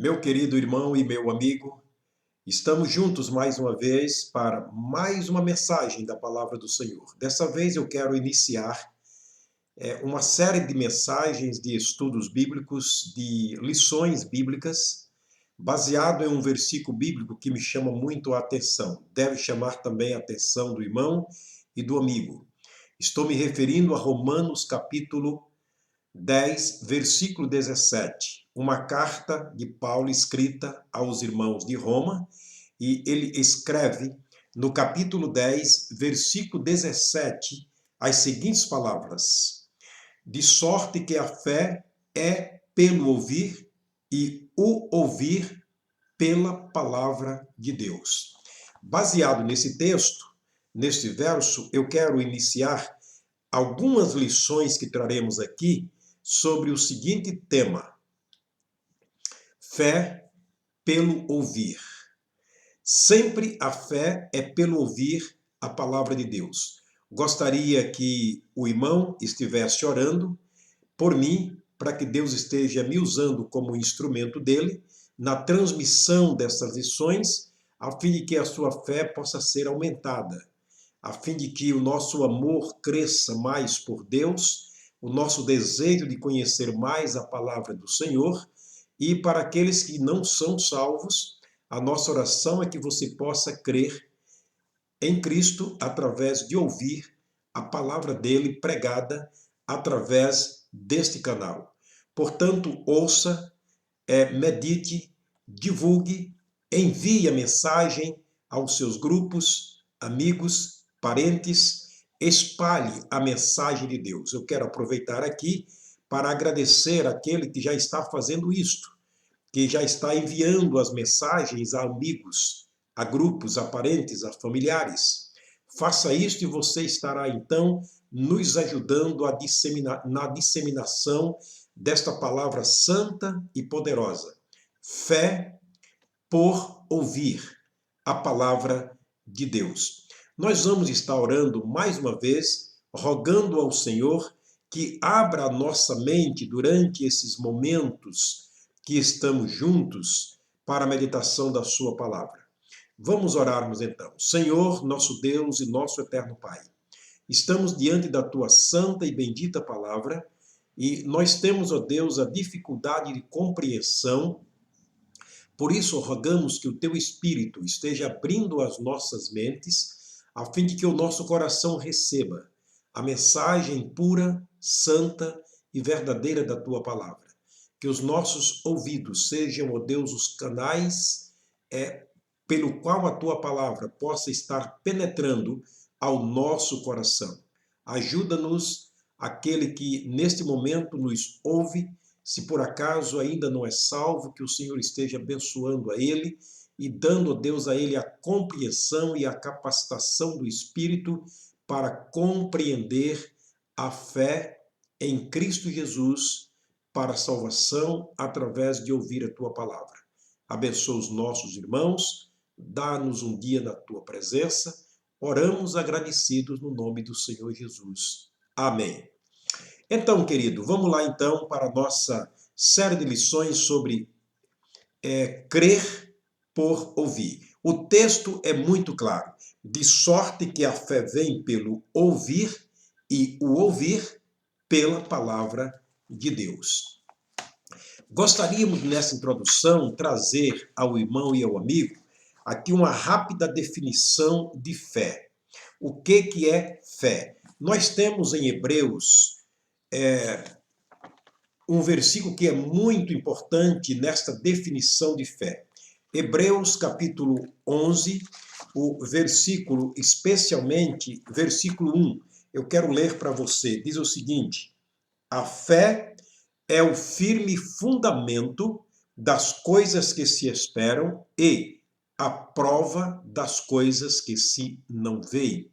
Meu querido irmão e meu amigo, estamos juntos mais uma vez para mais uma mensagem da Palavra do Senhor. Dessa vez eu quero iniciar uma série de mensagens de estudos bíblicos, de lições bíblicas, baseado em um versículo bíblico que me chama muito a atenção. Deve chamar também a atenção do irmão e do amigo. Estou me referindo a Romanos capítulo 10, versículo 17, uma carta de Paulo escrita aos irmãos de Roma, e ele escreve no capítulo 10, versículo 17, as seguintes palavras: de sorte que a fé é pelo ouvir e o ouvir pela palavra de Deus. Baseado nesse texto, neste verso, eu quero iniciar algumas lições que traremos aqui sobre o seguinte tema: fé pelo ouvir. Sempre a fé é pelo ouvir a palavra de Deus. Gostaria que o irmão estivesse orando por mim, para que Deus esteja me usando como instrumento dele na transmissão dessas lições, a fim de que a sua fé possa ser aumentada, a fim de que o nosso amor cresça mais por Deus, o nosso desejo de conhecer mais a palavra do Senhor. E para aqueles que não são salvos, a nossa oração é que você possa crer em Cristo através de ouvir a palavra dele pregada através deste canal. Portanto, ouça, medite, divulgue, envie a mensagem aos seus grupos, amigos, parentes, espalhe a mensagem de Deus. Eu quero aproveitar aqui para agradecer àquele que já está fazendo isto, que já está enviando as mensagens a amigos, a grupos, a parentes, a familiares. Faça isto e você estará então nos ajudando na disseminação desta palavra santa e poderosa. Fé por ouvir a palavra de Deus. Nós vamos estar orando mais uma vez, rogando ao Senhor que abra a nossa mente durante esses momentos que estamos juntos para a meditação da sua palavra. Vamos orarmos então. Senhor, nosso Deus e nosso eterno Pai, estamos diante da tua santa e bendita palavra e nós temos, ó Deus, a dificuldade de compreensão. Por isso, rogamos que o teu Espírito esteja abrindo as nossas mentes, a fim de que o nosso coração receba a mensagem pura, santa e verdadeira da tua palavra. Que os nossos ouvidos sejam, ó Deus, os canais pelo qual a tua palavra possa estar penetrando ao nosso coração. Ajuda-nos, aquele que neste momento nos ouve, se por acaso ainda não é salvo, que o Senhor esteja abençoando a ele e dando, Deus, a ele a compreensão e a capacitação do Espírito para compreender a fé em Cristo Jesus para a salvação através de ouvir a tua palavra. Abençoa os nossos irmãos, dá-nos um dia na tua presença. Oramos agradecidos no nome do Senhor Jesus. Amém. Então, querido, vamos lá então para a nossa série de lições sobre crer por ouvir. O texto é muito claro. De sorte que a fé vem pelo ouvir e o ouvir pela palavra de Deus. Gostaríamos nessa introdução trazer ao irmão e ao amigo aqui uma rápida definição de fé. O que é fé? Nós temos em Hebreus um versículo que é muito importante nesta definição de fé. Hebreus capítulo 11, o versículo, especialmente versículo 1, eu quero ler para você. Diz o seguinte: a fé é o firme fundamento das coisas que se esperam e a prova das coisas que se não veem.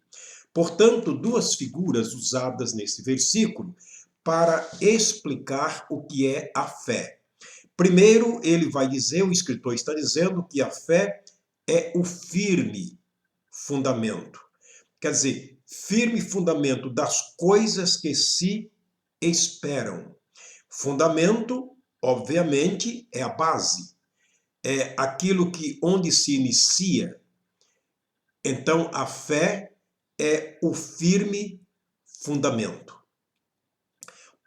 Portanto, duas figuras usadas nesse versículo para explicar o que é a fé. Primeiro, ele vai dizer, o escritor está dizendo que a fé é o firme fundamento. Quer dizer, firme fundamento das coisas que se esperam. Fundamento, obviamente, é a base. é aquilo que onde se inicia. Então, a fé é o firme fundamento.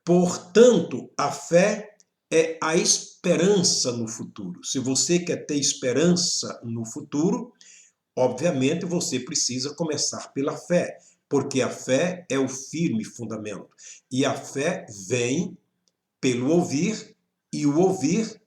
Portanto, a fé é a esperança no futuro. Se você quer ter esperança no futuro, obviamente você precisa começar pela fé, porque a fé é o firme fundamento. E a fé vem pelo ouvir, e o ouvir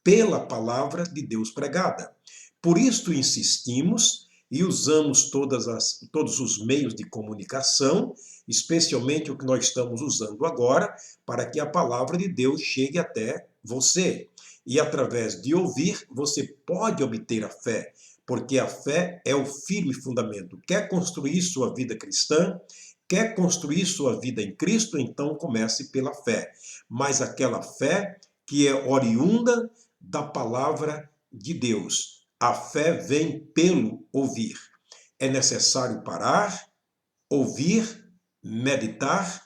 pela palavra de Deus pregada. Por isto insistimos e usamos todos os meios de comunicação, especialmente o que nós estamos usando agora, para que a palavra de Deus chegue até você. E através de ouvir, você pode obter a fé, porque a fé é o firme fundamento. Quer construir sua vida cristã? Quer construir sua vida em Cristo? Então comece pela fé. Mas aquela fé que é oriunda da palavra de Deus. A fé vem pelo ouvir. É necessário parar, ouvir, meditar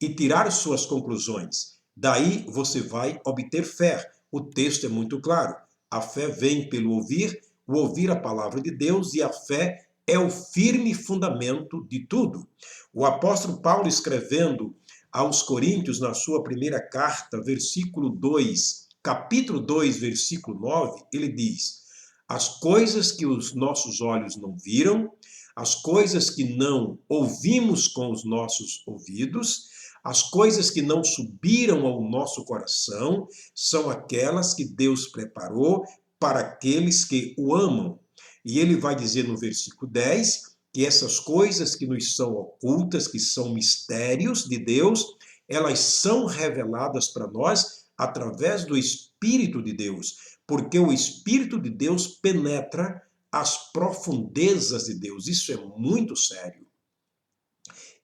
e tirar suas conclusões. Daí você vai obter fé. O texto é muito claro. A fé vem pelo ouvir, o ouvir a palavra de Deus, e a fé é o firme fundamento de tudo. O apóstolo Paulo, escrevendo aos Coríntios, na sua primeira carta, versículo 2, capítulo 2, versículo 9, ele diz: as coisas que os nossos olhos não viram, as coisas que não ouvimos com os nossos ouvidos, as coisas que não subiram ao nosso coração, são aquelas que Deus preparou para aqueles que o amam. E ele vai dizer no versículo 10 que essas coisas que nos são ocultas, que são mistérios de Deus, elas são reveladas para nós através do Espírito de Deus, porque o Espírito de Deus penetra as profundezas de Deus. Isso é muito sério.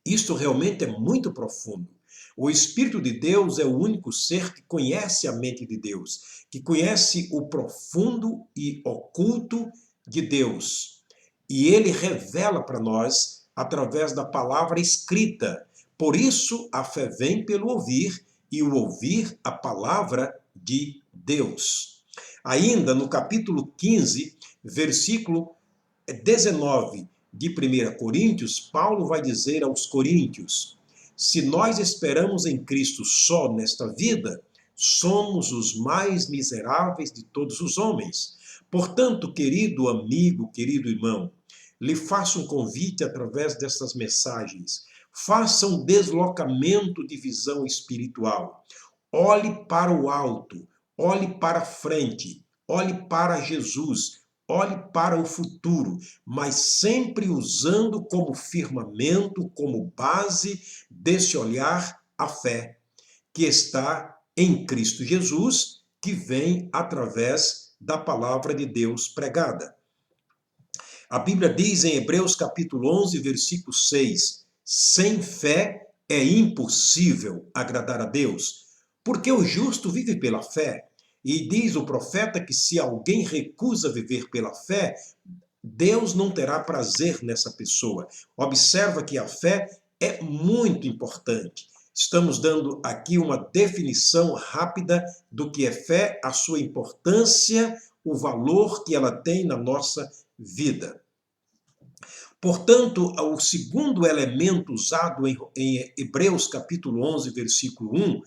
Isso realmente é muito profundo. O Espírito de Deus é o único ser que conhece a mente de Deus, que conhece o profundo e oculto de Deus. E ele revela para nós através da palavra escrita. Por isso, a fé vem pelo ouvir, e o ouvir a palavra de Deus. Ainda no capítulo 15, versículo 19 de 1 Coríntios, Paulo vai dizer aos coríntios: se nós esperamos em Cristo só nesta vida, somos os mais miseráveis de todos os homens. Portanto, querido amigo, querido irmão, lhe faço um convite através dessas mensagens. Faça um deslocamento de visão espiritual. Olhe para o alto, olhe para frente, olhe para Jesus, olhe para o futuro, mas sempre usando como firmamento, como base desse olhar a fé, que está em Cristo Jesus, que vem através da palavra de Deus pregada. A Bíblia diz em Hebreus capítulo 11, versículo 6, sem fé é impossível agradar a Deus, porque o justo vive pela fé. E diz o profeta que se alguém recusa viver pela fé, Deus não terá prazer nessa pessoa. Observa que a fé é muito importante. Estamos dando aqui uma definição rápida do que é fé, a sua importância, o valor que ela tem na nossa vida. Portanto, o segundo elemento usado em Hebreus capítulo 11, versículo 1,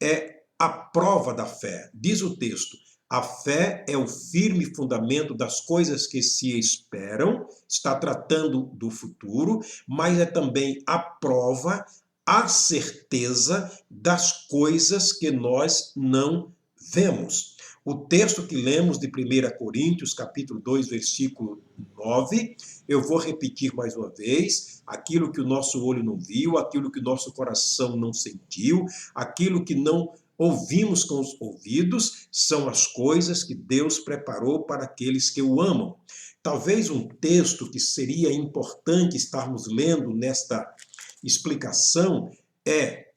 é a prova da fé. Diz o texto: a fé é o firme fundamento das coisas que se esperam, está tratando do futuro, mas é também a prova, a certeza das coisas que nós não vemos. O texto que lemos de 1 Coríntios, capítulo 2, versículo 9, eu vou repetir mais uma vez: aquilo que o nosso olho não viu, aquilo que o nosso coração não sentiu, aquilo que não ouvimos com os ouvidos, são as coisas que Deus preparou para aqueles que o amam. Talvez um texto que seria importante estarmos lendo nesta explicação é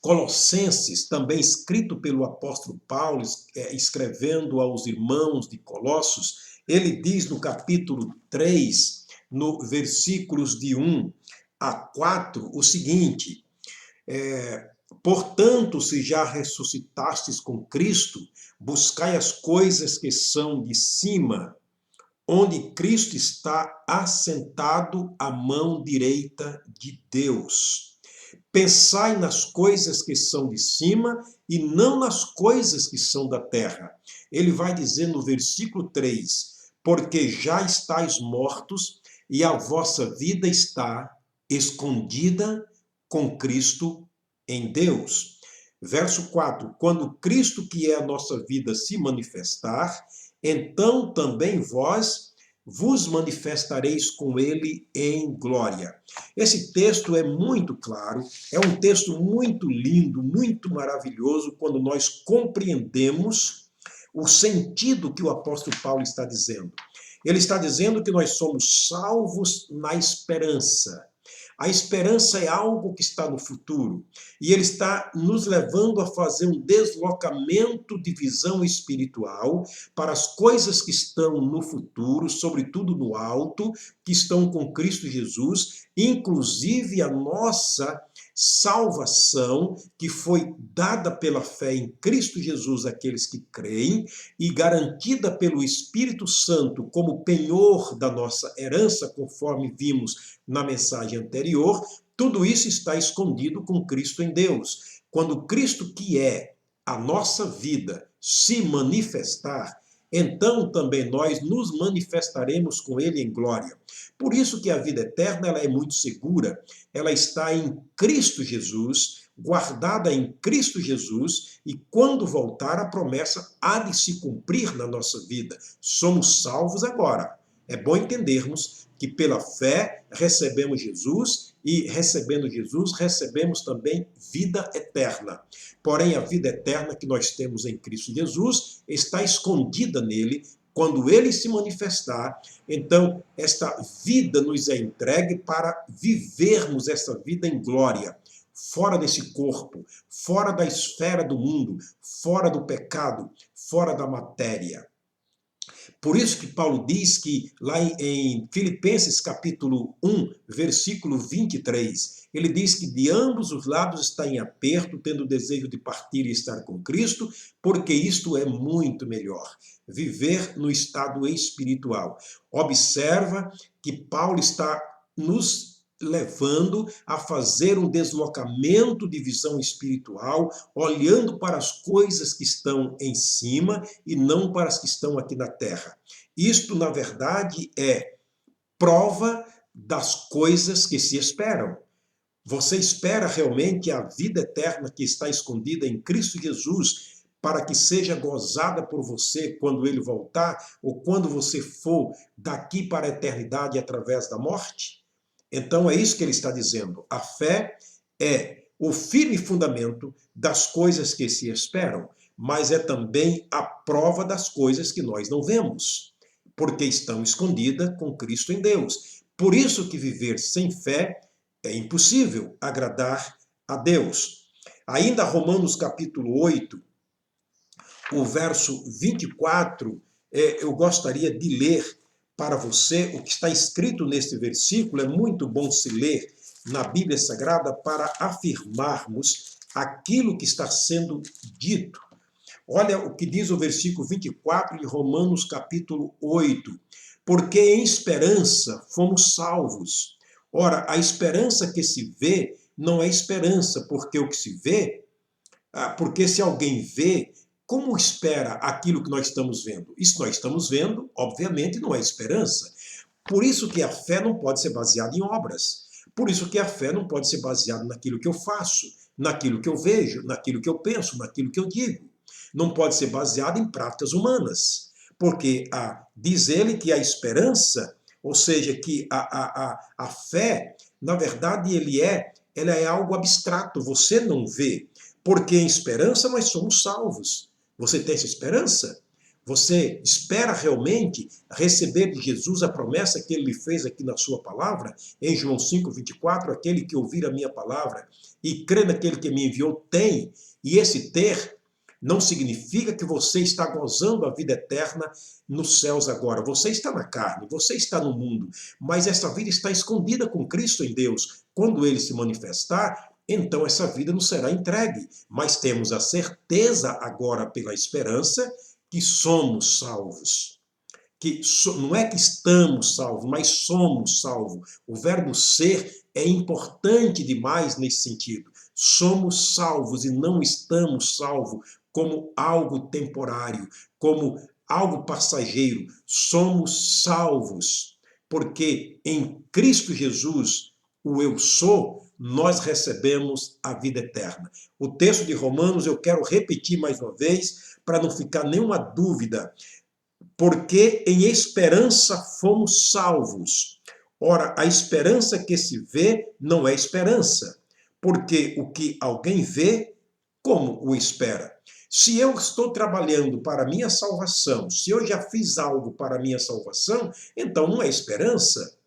Colossenses, também escrito pelo apóstolo Paulo, escrevendo aos irmãos de Colossos. Ele diz no capítulo 3, no versículos de 1 a 4, o seguinte: Portanto, se já ressuscitastes com Cristo, buscai as coisas que são de cima, onde Cristo está assentado à mão direita de Deus. Pensai nas coisas que são de cima e não nas coisas que são da terra. Ele vai dizer no versículo 3, porque já estáis mortos e a vossa vida está escondida com Cristo em Deus. Verso 4, quando Cristo, que é a nossa vida, se manifestar, então também vós vos manifestareis com ele em glória. Esse texto é muito claro, é um texto muito lindo, muito maravilhoso, quando nós compreendemos o sentido que o apóstolo Paulo está dizendo. Ele está dizendo que nós somos salvos na esperança. A esperança é algo que está no futuro. E ele está nos levando a fazer um deslocamento de visão espiritual para as coisas que estão no futuro, sobretudo no alto, que estão com Cristo Jesus, inclusive a nossa salvação, que foi dada pela fé em Cristo Jesus àqueles que creem e garantida pelo Espírito Santo como penhor da nossa herança, conforme vimos na mensagem anterior. Tudo isso está escondido com Cristo em Deus. Quando Cristo, que é a nossa vida, se manifestar, então também nós nos manifestaremos com ele em glória. Por isso que a vida eterna ela é muito segura, ela está em Cristo Jesus, guardada em Cristo Jesus, e quando voltar a promessa há de se cumprir na nossa vida. Somos salvos agora. É bom entendermos que pela fé recebemos Jesus e recebendo Jesus recebemos também vida eterna. Porém, a vida eterna que nós temos em Cristo Jesus está escondida nele. Quando ele se manifestar, então esta vida nos é entregue para vivermos essa vida em glória, fora desse corpo, fora da esfera do mundo, fora do pecado, fora da matéria. Por isso que Paulo diz que lá em Filipenses capítulo 1, versículo 23, ele diz que de ambos os lados está em aperto, tendo o desejo de partir e estar com Cristo, porque isto é muito melhor, viver no estado espiritual. Observa que Paulo está nos levando a fazer um deslocamento de visão espiritual, olhando para as coisas que estão em cima e não para as que estão aqui na terra. Isto, na verdade, é prova das coisas que se esperam. Você espera realmente a vida eterna que está escondida em Cristo Jesus para que seja gozada por você quando ele voltar ou quando você for daqui para a eternidade através da morte? Então é isso que ele está dizendo. A fé é o firme fundamento das coisas que se esperam, mas é também a prova das coisas que nós não vemos, porque estão escondidas com Cristo em Deus. Por isso que viver sem fé é impossível agradar a Deus. Ainda Romanos capítulo 8, o verso 24, eu gostaria de ler para você o que está escrito neste versículo. É muito bom se ler na Bíblia Sagrada para afirmarmos aquilo que está sendo dito. Olha o que diz o versículo 24 de Romanos capítulo 8. Porque em esperança fomos salvos. Ora, a esperança que se vê não é esperança, porque o que se vê, porque se alguém vê, como espera aquilo que nós estamos vendo? Isso nós estamos vendo, obviamente, não é esperança. Por isso que a fé não pode ser baseada em obras. Por isso que a fé não pode ser baseada naquilo que eu faço, naquilo que eu vejo, naquilo que eu penso, naquilo que eu digo. Não pode ser baseada em práticas humanas. Porque diz ele que a esperança, ou seja, que a fé, na verdade, ela é algo abstrato, você não vê. Porque em esperança nós somos salvos. Você tem essa esperança? Você espera realmente receber de Jesus a promessa que ele lhe fez aqui na sua palavra? Em João 5:24, aquele que ouvir a minha palavra e crê naquele que me enviou tem. E esse ter não significa que você está gozando a vida eterna nos céus agora. Você está na carne, você está no mundo, mas essa vida está escondida com Cristo em Deus. Quando ele se manifestar, então essa vida nos será entregue. Mas temos a certeza agora pela esperança que somos salvos. Não é que estamos salvos, mas somos salvos. O verbo ser é importante demais nesse sentido. Somos salvos e não estamos salvos como algo temporário, como algo passageiro. Somos salvos, porque em Cristo Jesus, o eu sou, nós recebemos a vida eterna. O texto de Romanos eu quero repetir mais uma vez, para não ficar nenhuma dúvida. Porque em esperança fomos salvos. Ora, a esperança que se vê não é esperança, porque o que alguém vê, como o espera? Se eu estou trabalhando para a minha salvação, se eu já fiz algo para a minha salvação, então não é esperança.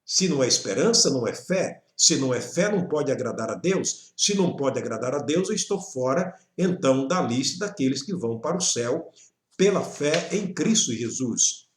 Se não é esperança, não é fé. Se não é fé, não pode agradar a Deus. Se não pode agradar a Deus, eu estou fora, então, da lista daqueles que vão para o céu pela fé em Cristo Jesus.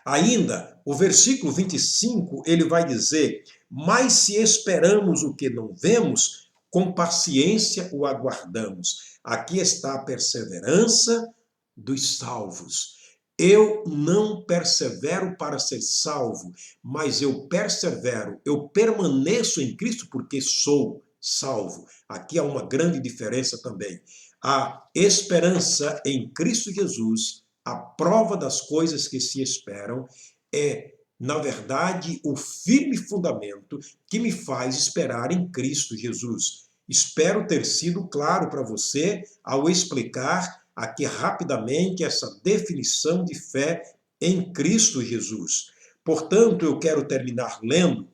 Ainda, o versículo 25, ele vai dizer: mas se esperamos o que não vemos, com paciência o aguardamos. Aqui está a perseverança dos salvos. Eu não persevero para ser salvo, mas eu persevero, eu permaneço em Cristo porque sou salvo. Aqui há uma grande diferença também. A esperança em Cristo Jesus, a prova das coisas que se esperam, é, na verdade, o firme fundamento que me faz esperar em Cristo Jesus. Espero ter sido claro para você ao explicar aqui rapidamente essa definição de fé em Cristo Jesus. Portanto, eu quero terminar lendo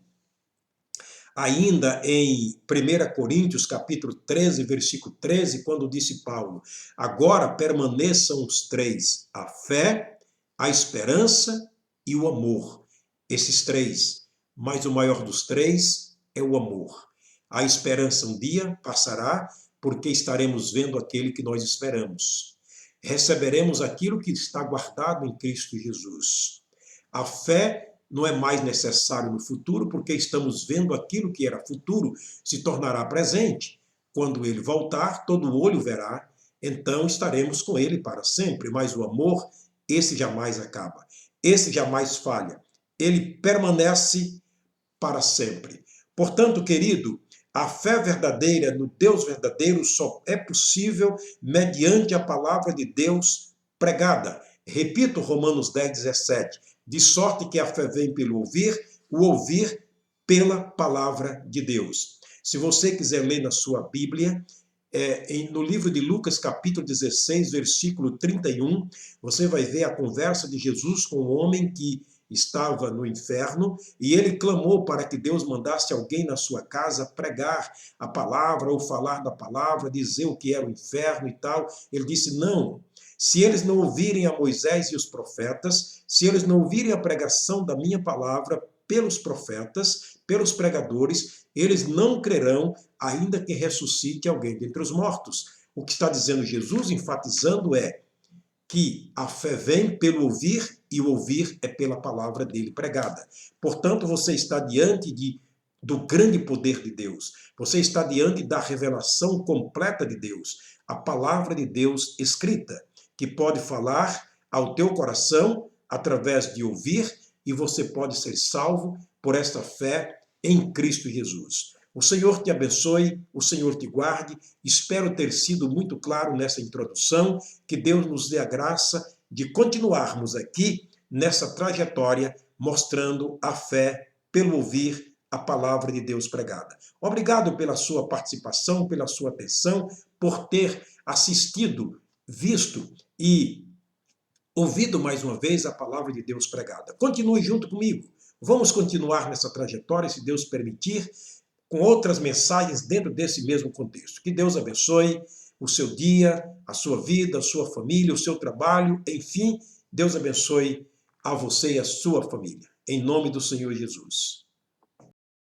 ainda em 1 Coríntios, capítulo 13, versículo 13, quando disse Paulo: agora permaneçam os três, a fé, a esperança e o amor. Esses três, mas o maior dos três é o amor. A esperança um dia passará, porque estaremos vendo aquele que nós esperamos. Receberemos aquilo que está guardado em Cristo Jesus. A fé não é mais necessário no futuro, porque estamos vendo aquilo que era futuro se tornará presente. Quando ele voltar, todo olho verá, então estaremos com ele para sempre. Mas o amor, esse jamais acaba, esse jamais falha, ele permanece para sempre. Portanto, querido, a fé verdadeira no Deus verdadeiro só é possível mediante a palavra de Deus pregada. Repito Romanos 10, 17. De sorte que a fé vem pelo ouvir, o ouvir pela palavra de Deus. Se você quiser ler na sua Bíblia, no livro de Lucas, capítulo 16, versículo 31, você vai ver a conversa de Jesus com o homem que estava no inferno, e ele clamou para que Deus mandasse alguém na sua casa pregar a palavra, ou falar da palavra, dizer o que era o inferno e tal. Ele disse: não, se eles não ouvirem a Moisés e os profetas, se eles não ouvirem a pregação da minha palavra pelos profetas, pelos pregadores, eles não crerão, ainda que ressuscite alguém dentre os mortos. O que está dizendo Jesus, enfatizando, é que a fé vem pelo ouvir, e o ouvir é pela palavra dele pregada. Portanto, você está diante do grande poder de Deus. Você está diante da revelação completa de Deus. A palavra de Deus escrita, que pode falar ao teu coração através de ouvir, e você pode ser salvo por esta fé em Cristo Jesus. O Senhor te abençoe, o Senhor te guarde. Espero ter sido muito claro nessa introdução. Que Deus nos dê a graça de continuarmos aqui nessa trajetória, mostrando a fé pelo ouvir a palavra de Deus pregada. Obrigado pela sua participação, pela sua atenção, por ter assistido, visto e ouvido mais uma vez a palavra de Deus pregada. Continue junto comigo. Vamos continuar nessa trajetória, se Deus permitir, com outras mensagens dentro desse mesmo contexto. Que Deus abençoe o seu dia, a sua vida, a sua família, o seu trabalho, enfim, Deus abençoe a você e a sua família. Em nome do Senhor Jesus.